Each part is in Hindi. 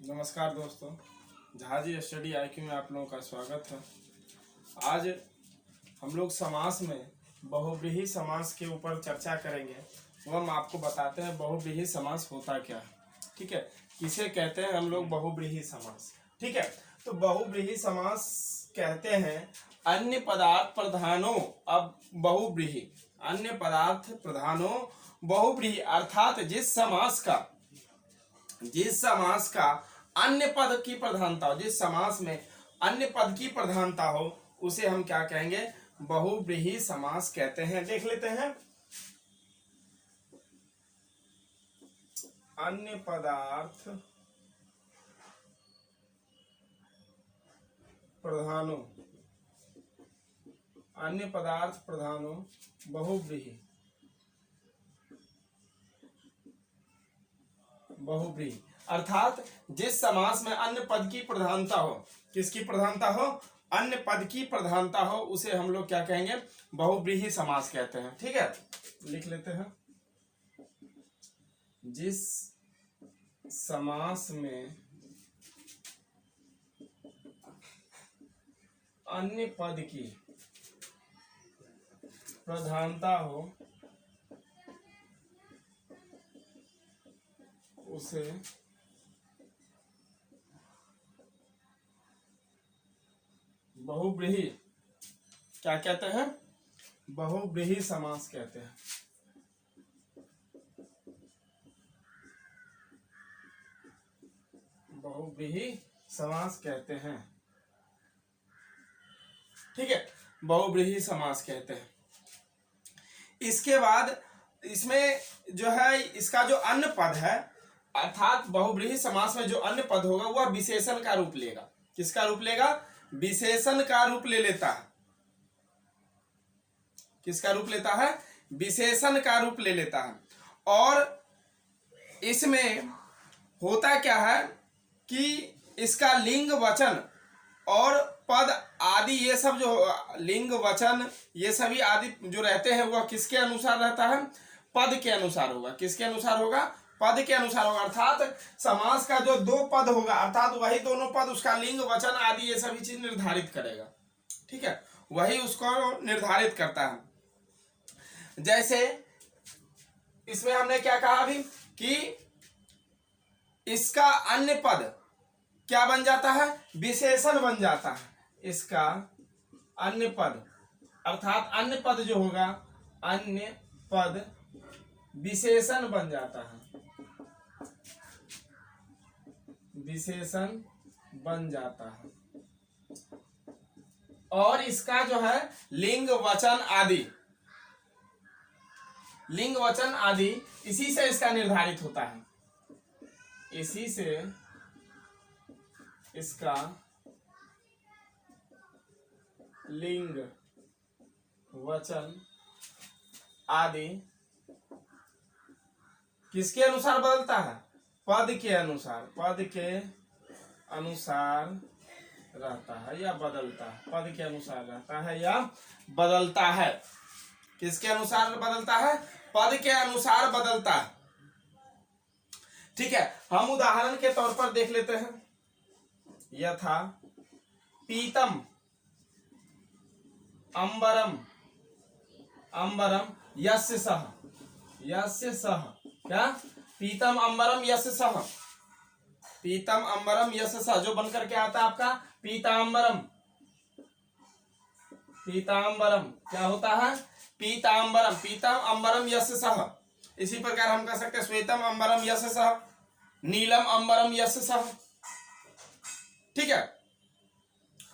नमस्कार दोस्तों, जहाजी स्टडी आईक्यू में आप लोगों का स्वागत है। आज हम लोग समास में बहुव्रीहि समास के ऊपर चर्चा करेंगे। वो हम आपको बताते हैं बहुव्रीहि समास होता क्या है। ठीक है, किसे कहते हैं हम लोग बहुव्रीहि समास। ठीक है, तो बहुव्रीहि समास कहते हैं अन्य पदार्थ प्रधानों अब बहुव्रीहि, अन्य पदार्थ प्रधानों बहुव्रीहि, अर्थात जिस समास का अन्य पद की प्रधानता हो, जिस समास में अन्य पद की प्रधानता हो, उसे हम क्या कहेंगे? बहुव्रीहि समास कहते हैं। देख लेते हैं। अन्य पदार्थ प्रधानों, अन्य पदार्थ प्रधानों बहुव्रीहि, बहुव्रीहि अर्थात जिस समास में अन्य पद की प्रधानता हो, किसकी प्रधानता हो? अन्य पद की प्रधानता हो, उसे हम लोग क्या कहेंगे? बहुव्रीहि समास कहते हैं। ठीक है, लिख लेते हैं। जिस समास में अन्य पद की प्रधानता हो, उसे बहुव्रीहि क्या कहते हैं? बहुव्रीहि समास कहते हैं। बहुव्रीहि समास कहते हैं। ठीक है, बहुव्रीहि समास कहते हैं। इसके बाद इसमें जो है, इसका जो अन्य पद है, अर्थात बहुव्रीहि समास में जो अन्य पद होगा वह विशेषण का रूप लेगा। किसका रूप लेगा? विशेषण का रूप ले लेता है। किसका रूप लेता है? विशेषण का रूप ले लेता है। और इसमें होता क्या है कि इसका लिंग वचन और पद आदि, ये सब जो लिंग वचन ये सभी आदि जो रहते हैं वह किसके अनुसार रहता है? पद के अनुसार होगा। किसके अनुसार होगा? पद के अनुसार होगा। अर्थात समास का जो दो पद होगा, अर्थात वही दोनों पद उसका लिंग वचन आदि ये सभी चीज निर्धारित करेगा। ठीक है, वही उसको निर्धारित करता है। जैसे इसमें हमने क्या कहा अभी कि इसका अन्य पद क्या बन जाता है? विशेषण बन जाता है। इसका अन्य पद अर्थात अन्य पद जो होगा, अन्य पद विशेषण बन जाता है। विशेषण बन जाता है। और इसका जो है लिंग वचन आदि, लिंग वचन आदि इसी से इसका निर्धारित होता है। इसी से इसका लिंग वचन आदि किसके अनुसार बदलता है? पद के अनुसार। पद के अनुसार रहता है या बदलता है। पद के अनुसार रहता है या बदलता है। किसके अनुसार बदलता है? पद के अनुसार बदलता है। ठीक है, हम उदाहरण के तौर पर देख लेते हैं। यथा पीतम अंबरम, अंबरम यस्य सह, यस्य सह, क्या? पीतम अंबरम यस्य सह, पीतम अंबरम यस्य सह, जो बनकर क्या आता है आपका? पीतांबरम। पीतांबरम क्या होता है? पीतांबरम। पीतम अंबरम यस्य सह। इसी प्रकार हम कह सकते हैं श्वेतम अंबरम यस्य सह, नीलम अंबरम यस्य सह। ठीक है,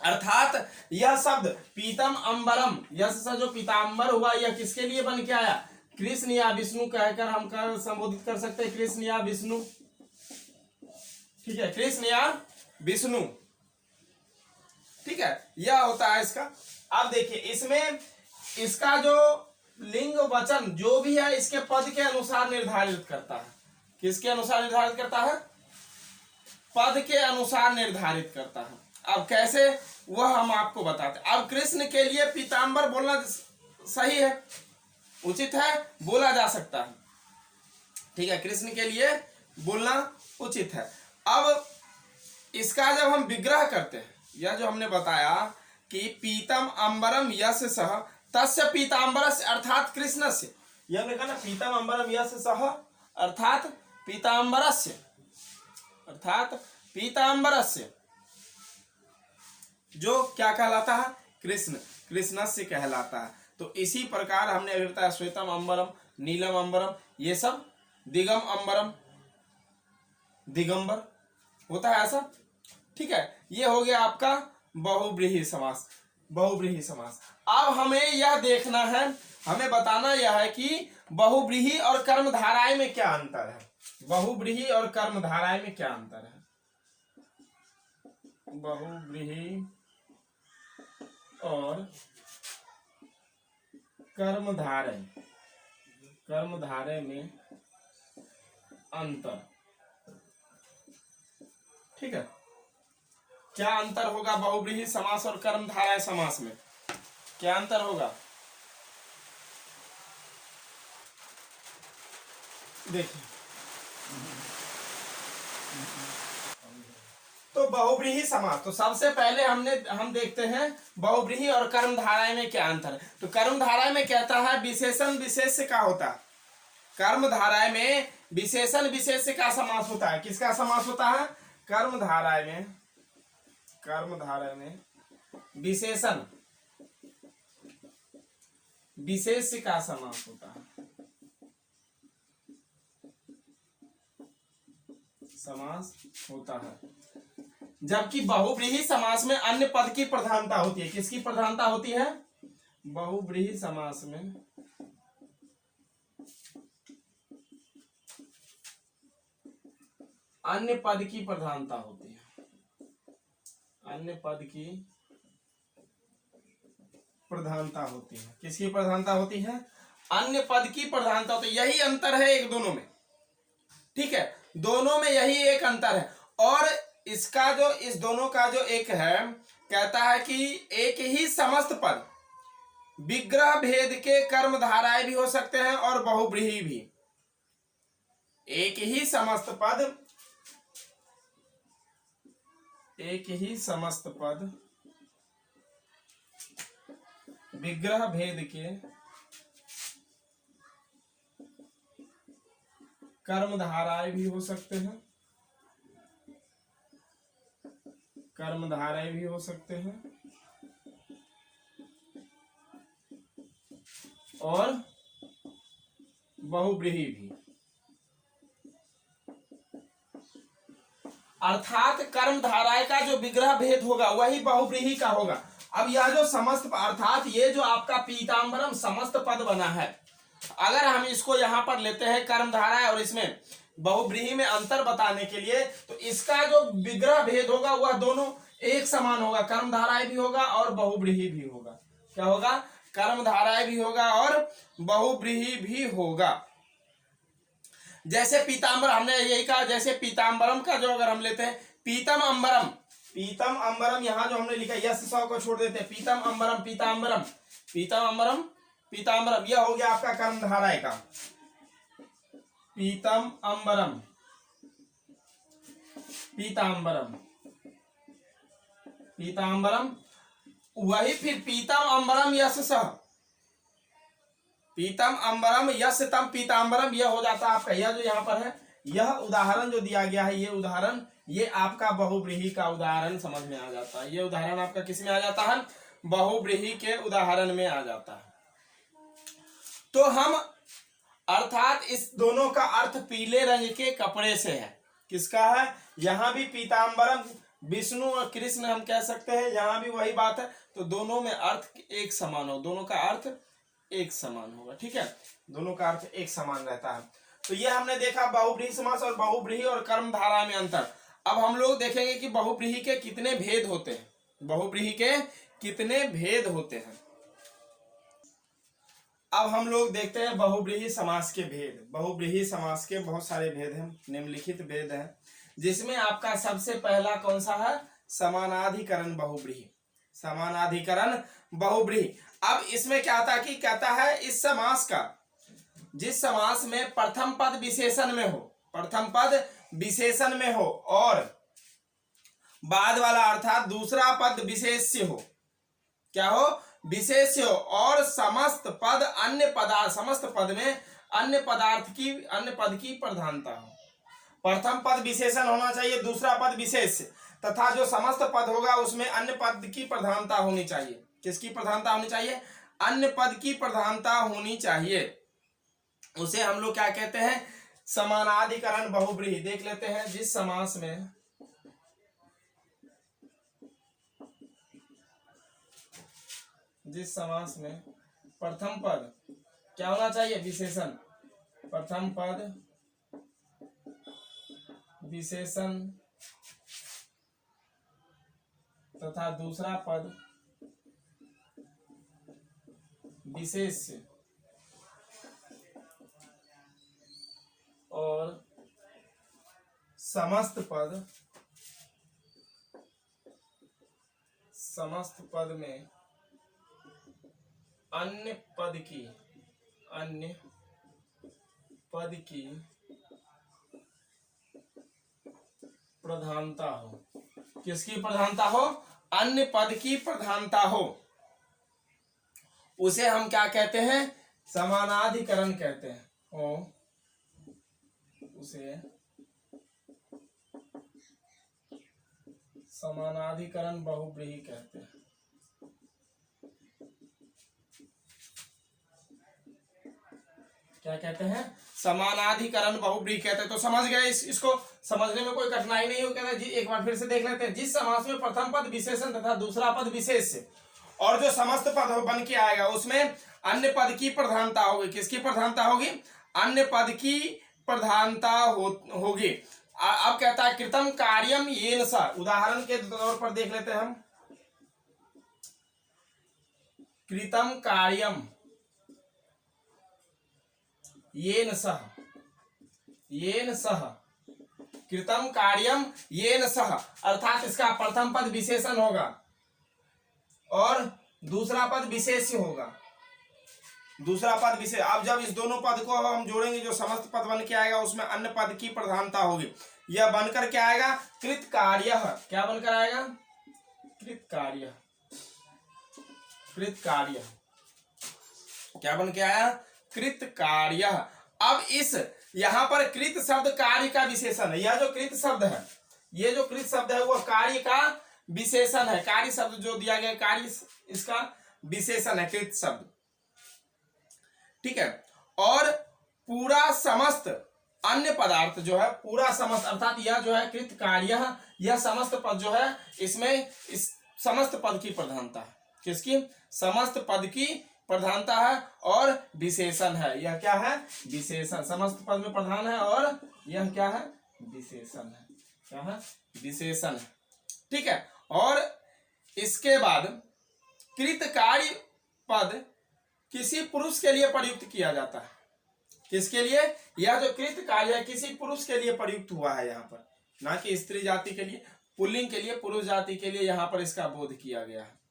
अर्थात यह शब्द पीतम अंबरम यस्य सह जो पीतांबर हुआ, यह किसके लिए बन के आया? कृष्ण या विष्णु कहकर हम संबोधित कर सकते हैं। कृष्ण या विष्णु। ठीक है, कृष्ण या विष्णु। ठीक है, यह होता है इसका। अब देखिए, इसमें इसका जो लिंग वचन जो भी है इसके पद के अनुसार निर्धारित करता है। किसके अनुसार निर्धारित करता है? पद के अनुसार निर्धारित करता है। अब कैसे, वह हम आपको बताते हैं। अब कृष्ण के लिए पीतांबर बोलना सही है, उचित है, बोला जा सकता है। ठीक है, कृष्ण के लिए बोलना उचित है। अब इसका जब हम विग्रह करते हैं, यह जो हमने बताया कि पीतम अंबरम यस्य सह तस्य पीतांबरस्य अर्थात कृष्णस्य, यह हमने कहा ना पीतम अंबरम यस्य सह अर्थात पीतांबरस्य, अर्थात पीतांबरस्य, जो क्या कहलाता है, कृष्ण, कृष्णस्य कहलाता है। तो इसी प्रकार हमने अभी बताया श्वेतम अंबरम, नीलम अंबरम, ये सब दिगम अंबरम, दिगंबर होता है ऐसा, ठीक है। ये हो गया आपका बहुव्रीहि समास, बहुव्रीहि समास। अब हमें यह देखना है, हमें बताना यह है कि बहुव्रीहि और कर्मधाराएं में क्या अंतर है, बहुव्रीहि और कर्मधाराएं में क्या अंतर है। बहुव्रीहि और कर्मधारय, कर्मधारय में अंतर, ठीक है। क्या अंतर होगा बहुव्रीहि समास और कर्मधारय समास में, क्या अंतर होगा, देखिए। तो बहुव्रीहि समास, तो सबसे पहले हम देखते हैं बहुव्रीहि और कर्मधारय में क्या अंतर है। तो कर्मधारय में कहता है विशेषण विशेष्य का होता है, कर्मधारय में विशेषण विशेष्य का समास होता है। किसका समास होता है, कर्मधारय में, कर्मधारय में विशेषण विशेष्य का समास होता है, समास होता है। जबकि बहुव्रीहि समास में अन्य पद की प्रधानता होती है। किसकी प्रधानता होती है, बहुव्रीहि समास में अन्य पद की प्रधानता होती है, अन्य पद की प्रधानता होती है। किसकी प्रधानता होती है, अन्य पद की प्रधानता होती है। यही अंतर है एक दोनों में, ठीक है, दोनों में यही एक अंतर है। और इसका जो, इस दोनों का जो एक है, कहता है कि एक ही समस्त पद विग्रह भेद के कर्मधाराएं भी हो सकते हैं और बहुव्रीहि भी। एक ही समस्त पद, एक ही समस्त पद विग्रह भेद के कर्मधाराएं भी हो सकते हैं, कर्मधाराएं भी हो सकते हैं और बहुव्रीहि भी। अर्थात कर्मधाराएं का जो विग्रह भेद होगा वही बहुव्रीहि का होगा। अब यह जो समस्त, अर्थात ये जो आपका पीतांबरम समस्त पद बना है, अगर हम इसको यहां पर लेते हैं कर्मधाराएं और इसमें बहुव्रीहि में अंतर बताने के लिए, तो इसका जो विग्रह भेद होगा वह दोनों एक समान होगा, कर्मधाराएं भी होगा और बहुव्रीहि भी होगा। क्या होगा, कर्मधाराएं भी होगा और बहुव्रीहि भी होगा। जैसे पीतांबर, हमने यही कहा, जैसे पीतांबरम का जो अगर हम लेते हैं पीतम अंबरम, पीतम अंबरम, यहां जो हमने लिखा यस सौ को छोड़ देते हैं, पीतम अंबरम पीतांबरम, पीतम अंबरम पीतांबरम, यह हो गया आपका कर्मधाराय का पीतम अंबरम पीतांबरम, पीतांबरम। वही फिर पीतम अंबरम यश सह, पीतम अंबरम यश तम पीतांबरम, यह हो जाता है आपका, यह जो यहाँ पर है, यह उदाहरण जो दिया गया है, ये उदाहरण, ये आपका बहुव्रीहि का उदाहरण समझ में आ जाता है। ये उदाहरण आपका किस में आ जाता है, बहुव्रीहि के उदाहरण में आ जाता है। तो हम, अर्थात इस दोनों का अर्थ पीले रंग के कपड़े से है। किसका है, यहां भी पीतांबरम, विष्णु और कृष्ण हम कह सकते हैं, यहां भी वही बात है। तो दोनों में अर्थ एक समान हो, दोनों का अर्थ एक समान होगा, ठीक है, दोनों का अर्थ एक समान रहता है। तो ये हमने देखा बहुव्रीहि समास और बहुव्रीहि और कर्मधारा में अंतर। अब हम लोग देखेंगे कि बहुव्रीहि के कितने भेद होते हैं, बहुव्रीहि के कितने भेद होते हैं। अब हम लोग देखते हैं बहुव्रीहि समास के भेद। बहुव्रीहि समास के बहुत सारे भेद हैं, निम्नलिखित भेद हैं, जिसमें आपका सबसे पहला कौन सा है, समानाधिकरण बहुव्रीहि, समानाधिकरण बहुव्रीहि। अब इसमें क्या था कि कहता है इस समास का, जिस समास में प्रथम पद विशेषण में हो, प्रथम पद विशेषण में हो और बाद वाला अर्थात दूसरा पद विशेष्य हो। क्या हो? विशेष्य हो। और समस्त पद अन्य पदार्थ, समस्त पद में अन्य पद की प्रधानता हो। प्रथम पद विशेषण होना चाहिए, दूसरा पद विशेष्य, तथा जो समस्त पद होगा उसमें अन्य पद की प्रधानता होनी चाहिए। किसकी प्रधानता होनी चाहिए? अन्य पद की प्रधानता होनी चाहिए। उसे हम लोग क्या कहते हैं? समानाधिकरण बहुब्रीहि। देख लेते हैं, जिस समास में प्रथम पद क्या होना चाहिए? विशेषण। प्रथम पद विशेषण तथा दूसरा पद विशेष्य और समस्त पद में अन्य पद की प्रधानता हो। किसकी प्रधानता हो? अन्य पद की प्रधानता हो। उसे हम क्या कहते हैं? समानाधिकरण कहते हैं। उसे समानाधिकरण बहुब्रीहि कहते हैं। क्या कहते हैं? समानाधिकरण बहुब्रीहि कहते हैं। तो समझ गए? इसको समझने में कोई कठिनाई नहीं हो। कहते हैं जी, एक बार फिर से देख लेते हैं। जिस समास में प्रथम पद विशेषण तथा दूसरा पद विशेष्य और जो समस्त पद बन के आएगा उसमें अन्य पद की प्रधानता होगी। किसकी प्रधानता होगी? अन्य पद की प्रधानता होगी। अब कहता है कृतम कार्यम येन सह। उदाहरण के तौर पर देख लेते हैं हम। कृतम कार्यम येन सह, कृतम कार्यम येन सह, अर्थात इसका प्रथम पद विशेषण होगा और दूसरा पद विशेष्य होगा। दूसरा पद विशेष। अब जब इस दोनों पद को हम जोड़ेंगे, जो समस्त पद बन के आएगा उसमें अन्य पद की प्रधानता होगी। यह बनकर क्या आएगा? कृत कार्य। क्या बनकर आएगा? कृत कार्य। क्या बन के आया? कृत कार्य। अब इस यहां पर कृत शब्द कार्य का विशेषण है। यह जो कृत शब्द है, ये जो कृत शब्द है वो कार्य का विशेषण है। कार्य शब्द जो दिया गया, कार्य इसका विशेषण है कृत शब्द। ठीक है। और पूरा समस्त अन्य पदार्थ जो है, पूरा समस्त अर्थात यह जो है कृत कार्य, यह समस्त पद जो है इसमें इस समस्त पद की प्रधानता है। किसकी? समस्त पद की प्रधानता है और विशेषण है। यह क्या है? विशेषण। समस्त पद में प्रधान है और यह क्या है? विशेषण है। क्या है? विशेषण है। ठीक है। और इसके बाद कृतकार्य पद किसी पुरुष के लिए प्रयुक्त किया जाता है। किसके लिए? यह जो कृत कार्य है किसी पुरुष के लिए प्रयुक्त हुआ है यहाँ पर, ना कि स्त्री जाति के लिए, पुल्लिंग के लिए, पुरुष जाति के लिए यहाँ पर इसका बोध किया गया है।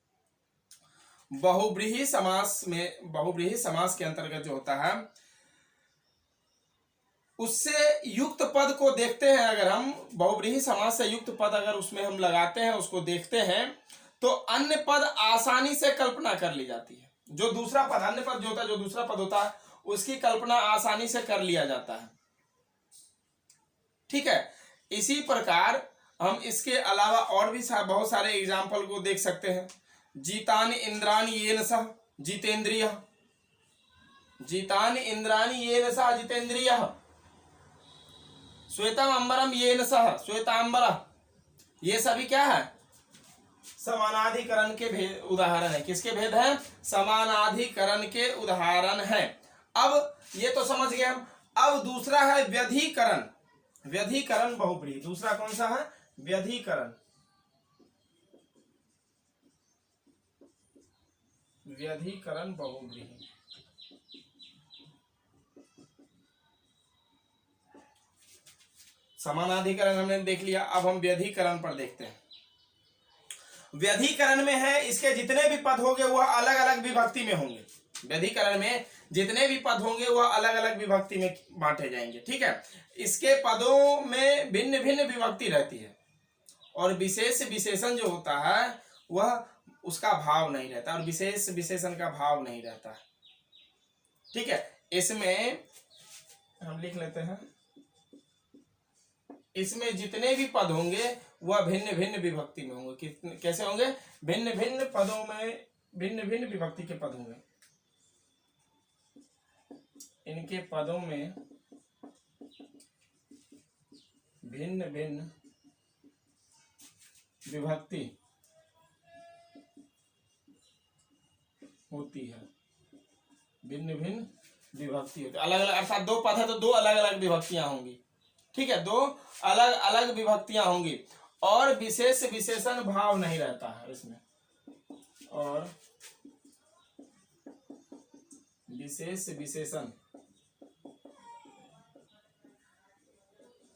बहुब्रीहि समास में, बहुब्रीहि समास के अंतर्गत जो होता है उससे युक्त पद को देखते हैं। अगर हम बहुब्रीहि समास से युक्त पद अगर उसमें हम लगाते हैं, उसको देखते हैं, तो अन्य पद आसानी से कल्पना कर ली जाती है। जो दूसरा पद, अन्य पद जो होता है, जो दूसरा पद होता है उसकी कल्पना आसानी से कर लिया जाता है। ठीक है। इसी प्रकार हम इसके अलावा और भी बहुत सारे एग्जाम्पल को देख सकते हैं। जीतानि इंद्राणि येन सह जितेंद्रियः, जीतानि इंद्राणि येन सह जितेंद्रियः, श्वेतम अंबरम येन सह श्वेतांबरः। ये सभी क्या है? समानाधिकरण के भेद उदाहरण है। किसके भेद है? समानाधिकरण के उदाहरण है। अब ये तो समझ गए हम। अब दूसरा है व्यधिकरण। व्यधिकरण बहुब्रीहि। दूसरा कौन सा है? व्यधिकरण। व्यधिकरण बहुब्रीहि। समानाधिकरण हमने देख लिया। अब हम व्यधिकरण पर देखते हैं। व्यधिकरण में है, इसके जितने भी पद होंगे वह अलग अलग विभक्ति में होंगे। व्यधिकरण में जितने भी पद होंगे वह अलग अलग विभक्ति में बांटे जाएंगे। ठीक है। इसके पदों में भिन्न भिन्न विभक्ति रहती है और विशेष विशेषण जो होता है वह उसका भाव नहीं रहता, और विशेष विशेषण का भाव नहीं रहता। ठीक है, इसमें हम लिख लेते हैं, इसमें जितने भी पद होंगे वह भिन्न भिन्न विभक्ति में होंगे। कैसे होंगे? भिन्न भिन्न पदों में भिन्न भिन्न विभक्ति के पद होंगे। इनके पदों में भिन्न भिन्न विभक्ति होती है, भिन्न भिन्न विभक्ति होती है, अलग अलग, अर्थात दो पद है तो दो अलग अलग विभक्तियां होंगी। ठीक है, दो अलग अलग विभक्तियां होंगी, और विशेष विशेषण भाव नहीं रहता है इसमें, और विशेष विशेषण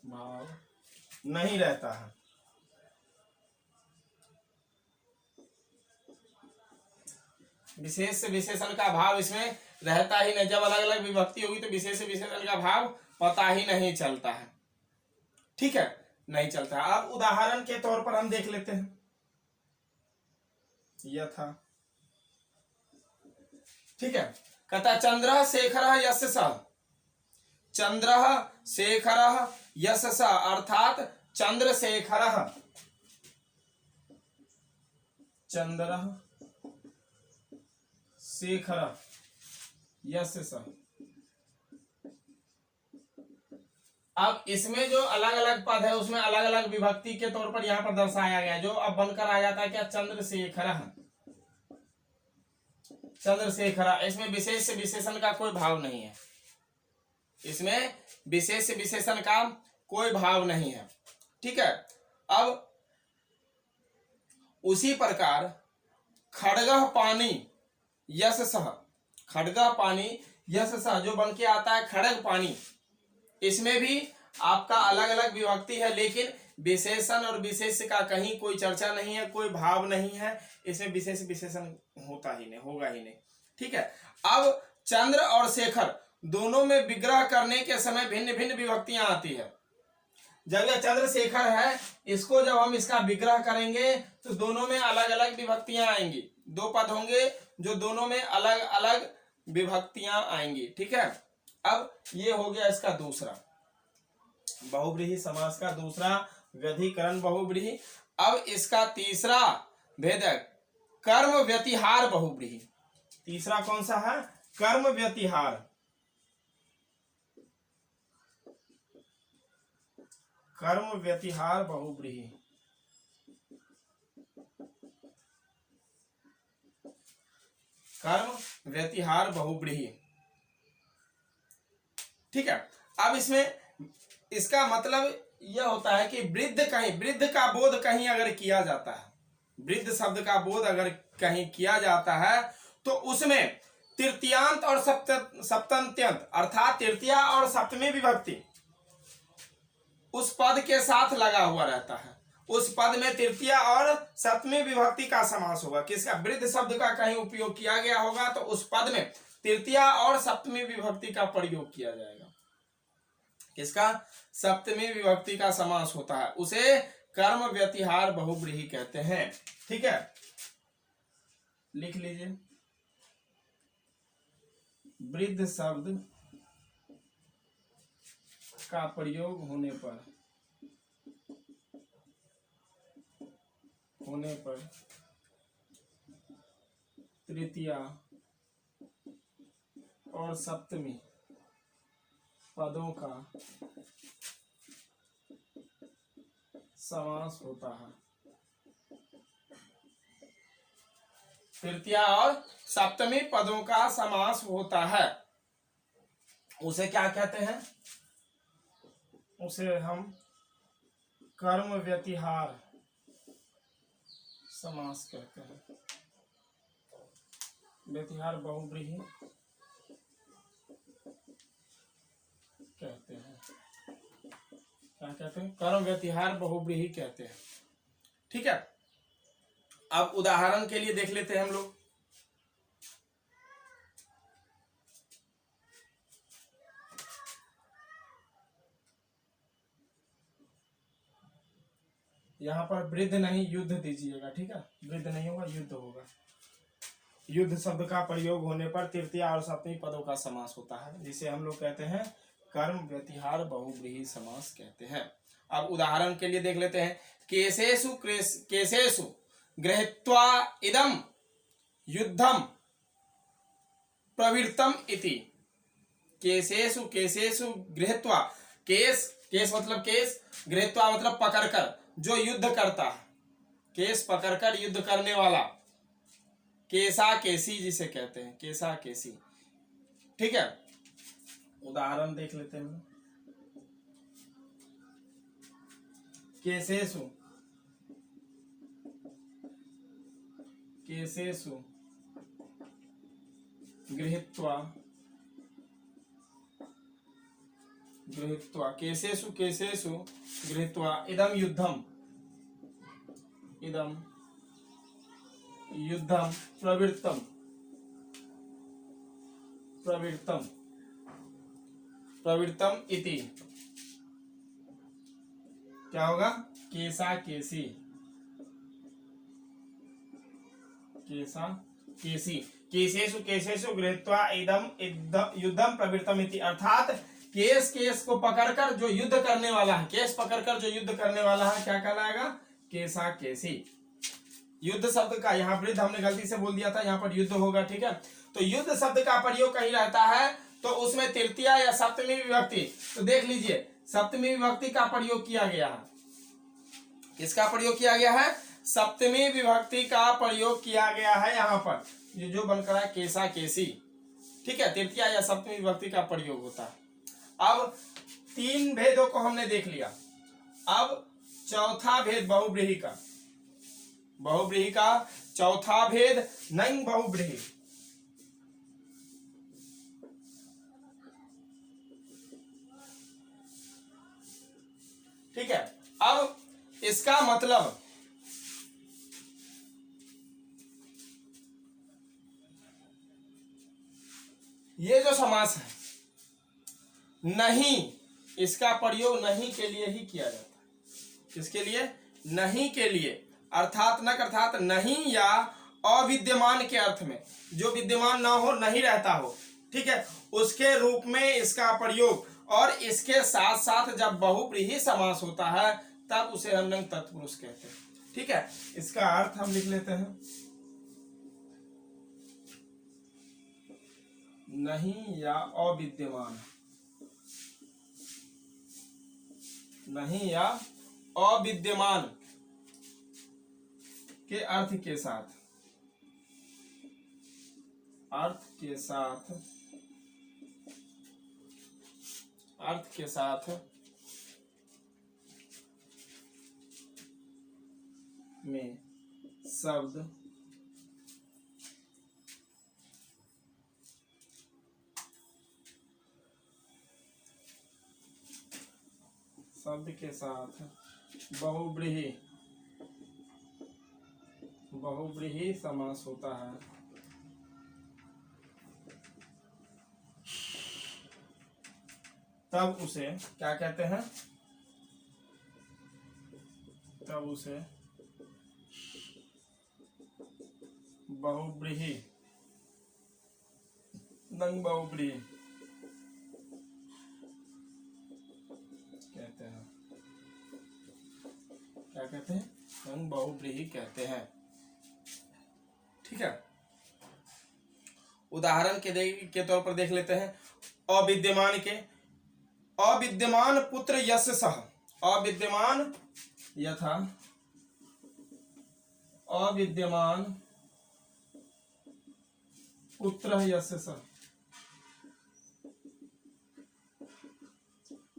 भाव नहीं रहता है। विशेष विशेषण का भाव इसमें रहता ही नहीं। जब अलग अलग विभक्ति होगी तो विशेष विशेषण का भाव पता ही नहीं चलता है। ठीक है, नहीं चलता है। अब उदाहरण के तौर पर हम देख लेते हैं। यथा, ठीक है, कहता चंद्र शेखर यशसः, चंद्र शेखर यशसः, अर्थात चंद्रशेखर, चंद्र शेखर यशसः। अब इसमें जो अलग अलग पद है उसमें अलग अलग विभक्ति के तौर पर यहां पर दर्शाया गया, जो अब बनकर आ जाता है क्या? चंद्रशेखर, चंद्रशेखर। इसमें विशेष विशेषण का कोई भाव नहीं है, इसमें विशेष विशेषण का कोई भाव नहीं है। ठीक है, अब उसी प्रकार खड्गः पानी यशसः, खड्गः पानी यशसः जो बन के आता है खड्ग पानी, इसमें भी आपका अलग अलग विभक्ति है, लेकिन विशेषण और विशेष का कहीं कोई चर्चा नहीं है, कोई भाव नहीं है, इसमें विशेष विशेषण होता ही नहीं, होगा ही नहीं। ठीक है, अब चंद्र और शेखर दोनों में विग्रह करने के समय भिन्न भिन्न विभक्तियां आती है। जब यह चंद्रशेखर है, इसको जब हम इसका विग्रह करेंगे तो दोनों में अलग अलग विभक्तियां आएंगी, दो पद होंगे जो दोनों में अलग अलग विभक्तियां आएंगी। ठीक है, अब ये हो गया इसका दूसरा बहुव्रीहि समास का दूसरा व्यधिकरण बहुव्रीहि। अब इसका तीसरा भेदक कर्म व्यतिहार बहुव्रीहि। तीसरा कौन सा है? कर्म व्यतिहार। कर्म व्यतिहार बहुव्रीहि। कर्म व्यतिहार बहुव्रीहि। ठीक है, अब इसमें इसका मतलब यह होता है कि वृद्ध का बोध कहीं अगर किया जाता है, वृद्ध शब्द का बोध अगर कहीं किया जाता है तो उसमें तृतीयांत और सप्तन्त्यंत अर्थात तृतीया और सप्तमी विभक्ति उस पद के साथ लगा हुआ रहता है। उस पद में तृतीया और सप्तमी विभक्ति का समास होगा। किसका? वृद्ध शब्द का कहीं उपयोग किया गया होगा तो उस पद में तृतीया और सप्तमी विभक्ति का प्रयोग किया जाएगा। किसका? सप्तमी विभक्ति का समास होता है, उसे कर्म व्यतिहार बहुव्रीहि कहते हैं। ठीक है, लिख लीजिए। वृद्ध शब्द का प्रयोग होने पर तृतीया और सप्तमी पदों का समास होता है। तृतीया और सप्तमी पदों का समास होता है, उसे क्या कहते हैं? उसे हम कर्म व्यतिहार समास कहते हैं। व्यतिहार बहुव्रीहि कहते हैं। क्या कहते हैं? कर्म व्यतिहार बहुव्रीहि कहते हैं। ठीक है, अब उदाहरण के लिए देख लेते हैं हम लोग। यहाँ पर वृद्ध नहीं युद्ध दीजिएगा, ठीक है, वृद्ध नहीं होगा युद्ध होगा। युद्ध शब्द का प्रयोग होने पर तृतीय और सप्तमी पदों का समास होता है, जिसे हम लोग कहते हैं कर्म व्यतिहार बहुव्रीहि समास कहते हैं। अब उदाहरण के लिए देख लेते हैं, केसेषु गृहीत्वा इदं युद्धम प्रवृत्तम इति। केसेषु गृहीत्वा, केस मतलब केस, गृहीत्वा मतलब पकड़कर, जो युद्ध करता है, केस पकड़कर युद्ध करने वाला, केसा केसी जिसे कहते हैं, केसा केसी, ठीक है। उदाहरण देख लेते हैं। केसेषु गृहीत्वा केसेषु गृहीत्वा इदं युद्धम प्रवृत्तम इति। क्या होगा? केसा केसी केसेषु गृहीत्वा इदं युद्धम प्रवृत्तम इति। अर्थात केस को पकड़कर जो युद्ध करने वाला है, केस पकड़कर जो युद्ध करने वाला है, क्या कहलाएगा? केसा केसी। युद्ध शब्द का, यहाँ वृद्ध हमने गलती से बोल दिया था, यहाँ पर युद्ध होगा, ठीक है। तो युद्ध शब्द का प्रयोग कहीं रहता है तो उसमें तृतीय या सप्तमी विभक्ति, तो देख लीजिए सप्तमी विभक्ति का प्रयोग किया गया है। किसका प्रयोग किया गया है? सप्तमी विभक्ति का प्रयोग किया गया है यहाँ पर, ये जो बनकर है केसा केसी, ठीक है, तृतीय या सप्तमी विभक्ति का प्रयोग होता है। अब तीन भेदों को हमने देख लिया, अब चौथा भेद बहुव्रीहि का चौथा भेद नंग बहुव्रीहि। ठीक है, अब इसका मतलब ये जो समास है नहीं, इसका प्रयोग नहीं के लिए ही किया जाता है। किसके लिए? नहीं के लिए, अर्थात न अर्थात नहीं या अविद्यमान के अर्थ में, जो विद्यमान ना हो, नहीं रहता हो, ठीक है, उसके रूप में इसका प्रयोग। और इसके साथ साथ जब बहुव्रीहि समास होता है तब उसे हम नंग तत्पुरुष कहते हैं, ठीक है। इसका अर्थ हम लिख लेते हैं, नहीं या अविद्यमान, नहीं या अविद्यमान के अर्थ के साथ में शब्द के साथ बहुव्रीहि समास होता है, तब उसे क्या कहते हैं? तब उसे बहुव्रीहि, नंग बहुव्रीहि कहते हैं। क्या कहते हैं? नंग बहुव्रीहि कहते हैं, ठीक है। उदाहरण के तौर पर देख लेते हैं अविद्यमान के। अविद्यमान पुत्र यस्य सह, अविद्यमान यथा अविद्यमान पुत्र यस्य सह,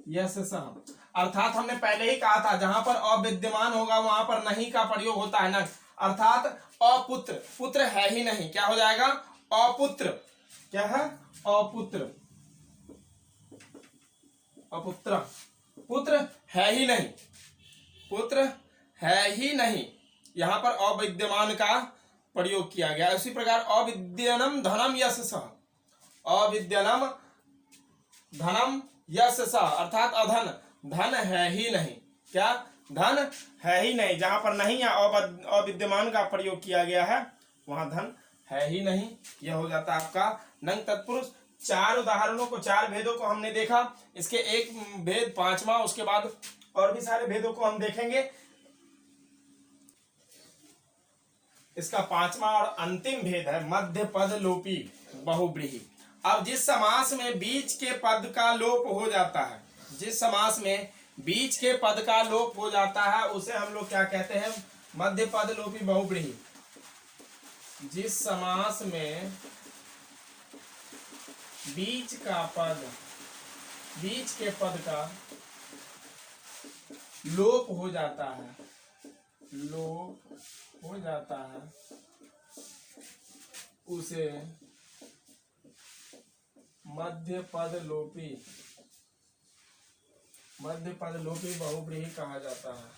यस्य सह, अर्थात हमने पहले ही कहा था जहां पर अविद्यमान होगा वहां पर नहीं का प्रयोग होता है ना, अर्थात अपुत्र, पुत्र है ही नहीं, क्या हो जाएगा? अपुत्र। क्या है? अपुत्र, अपुत्र, पुत्र है ही नहीं, पुत्र है ही नहीं, यहां पर अविद्यमान का प्रयोग किया गया। उसी प्रकार अविद्यनम धनम यस्य सह, अविद्यनम धनम यस्य सह, अर्थात अधन, धन है ही नहीं, क्या? धन है ही नहीं। जहां पर नहीं या अविद्यमान का प्रयोग किया गया है वहां धन है ही नहीं। यह हो जाता है आपका नंग तत्पुरुष। 4 उदाहरणों को, 4 भेदों को हमने देखा। इसके एक भेद 5वां, उसके बाद और भी सारे भेदों को हम देखेंगे। इसका 5वां और अंतिम भेद है मध्य पद लोपी बहुब्रीहि। अब जिस समास में बीच के पद का लोप हो जाता है, जिस समास में बीच के पद का लोप हो जाता है उसे हम लोग क्या कहते हैं? मध्य पद लोपी बहुब्रीहि। जिस समास में बीच के पद का लोप हो जाता है, उसे मध्य पद लोपी बहुब्रीहि कहा जाता है।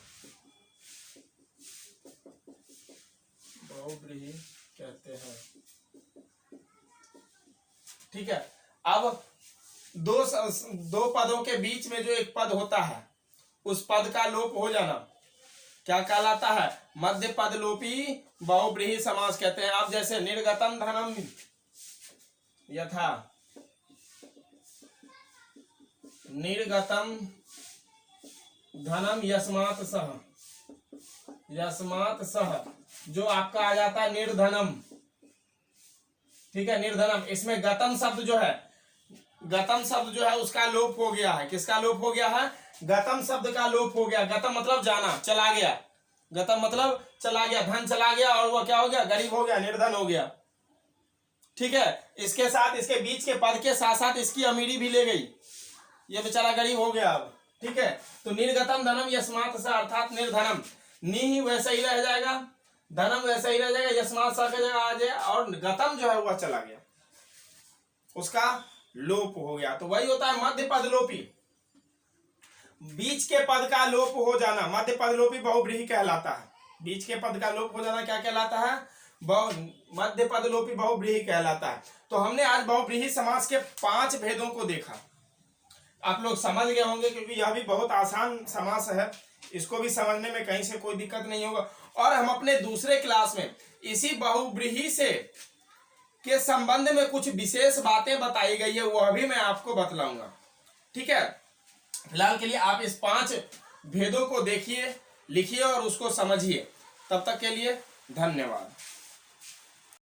बहुब्रीहि कहते हैं। ठीक है। अब दो पदों के बीच में जो एक पद होता है उस पद का लोप हो जाना क्या कहलाता है? मध्य पद लोपी बहुब्रीहि समास कहते हैं। अब जैसे निर्गतम धनम यथा, निर्गतम धनम यस्मात् सह, जो आपका आ जाता है निर्धनम। ठीक है, निर्धनम। इसमें गतम शब्द जो है उसका लोप हो गया है। किसका लोप हो गया है? गतम शब्द का लोप हो गया। गतम मतलब जाना, चला गया। गतम मतलब चला गया, धन चला गया और वह क्या हो गया? गरीब हो गया, निर्धन हो गया। ठीक है। इसके साथ, इसके बीच के पद के साथ साथ इसकी अमीरी भी ले गई, ये बेचारा गरीब हो गया अब। ठीक है। तो निर्गतम धनम यस्मात् सह अर्थात निर्धनम, नी वैसा ही रह जाएगा, धनम वैसा ही रह जाएगा, यस्मात् सह की जगह आ जाए और गतम जो है वह चला गया, उसका लोप हो गया। तो वही होता है मध्य पद लोपी। बीच के पद का लोप हो जाना मध्य पद लोपी बहुब्रीहि कहलाता है। बीच के पद का लोप हो जाना क्या कहलाता है? मध्य पद लोपी बहुब्रीहि कहलाता है। तो हमने आज बहुब्रीहि समास के 5 भेदों को देखा। आप लोग समझ गए होंगे क्योंकि यह भी बहुत आसान समास है, इसको भी समझने में कहीं से कोई दिक्कत नहीं होगा। और हम अपने दूसरे क्लास में इसी बहुब्रीहि से के संबंध में कुछ विशेष बातें बताई गई है, वह भी मैं आपको बतलाऊंगा। ठीक है। फिलहाल के लिए आप इस 5 भेदों को देखिए, लिखिए और उसको समझिए। तब तक के लिए धन्यवाद।